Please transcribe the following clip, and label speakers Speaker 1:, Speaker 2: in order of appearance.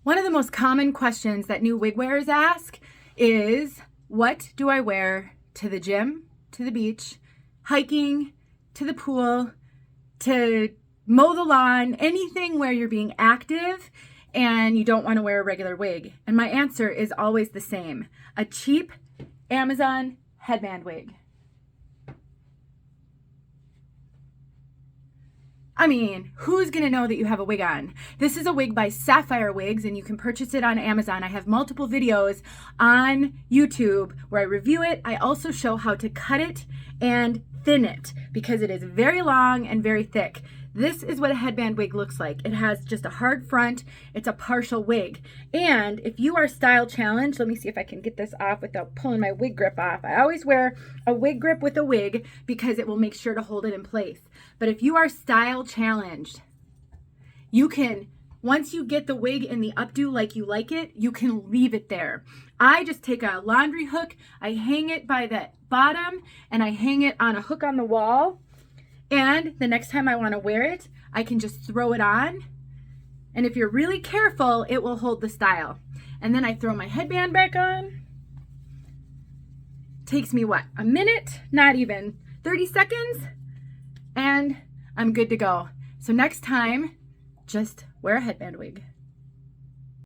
Speaker 1: One of the most common questions that new wig wearers ask is, what do I wear to the gym, to the beach, hiking, to the pool, to mow the lawn, anything where you're being active and you don't want to wear a regular wig? And my answer is always the same: a cheap Amazon headband wig. I mean, who's gonna know that you have a wig on? This is a wig by Sapphire Wigs, and you can purchase it on Amazon. I have multiple videos on YouTube where I review it. I also show how to cut it and thin it because it is very long and very thick. This is what a headband wig looks like. It has just a hard front. It's a partial wig. And if you are style challenged, let me see if I can get this off without pulling my wig grip off. I always wear a wig grip with a wig because it will make sure to hold it in place. But if you are style challenged, you can, once you get the wig in the updo like you like it, you can leave it there. I just take a laundry hook, I hang it by the bottom, and I hang it on a hook on the wall. And the next time I want to wear it, I can just throw it on. And if you're really careful, it will hold the style. And then I throw my headband back on. Takes me what? A minute? Not even 30 seconds. And I'm good to go. So next time, just wear a headband wig.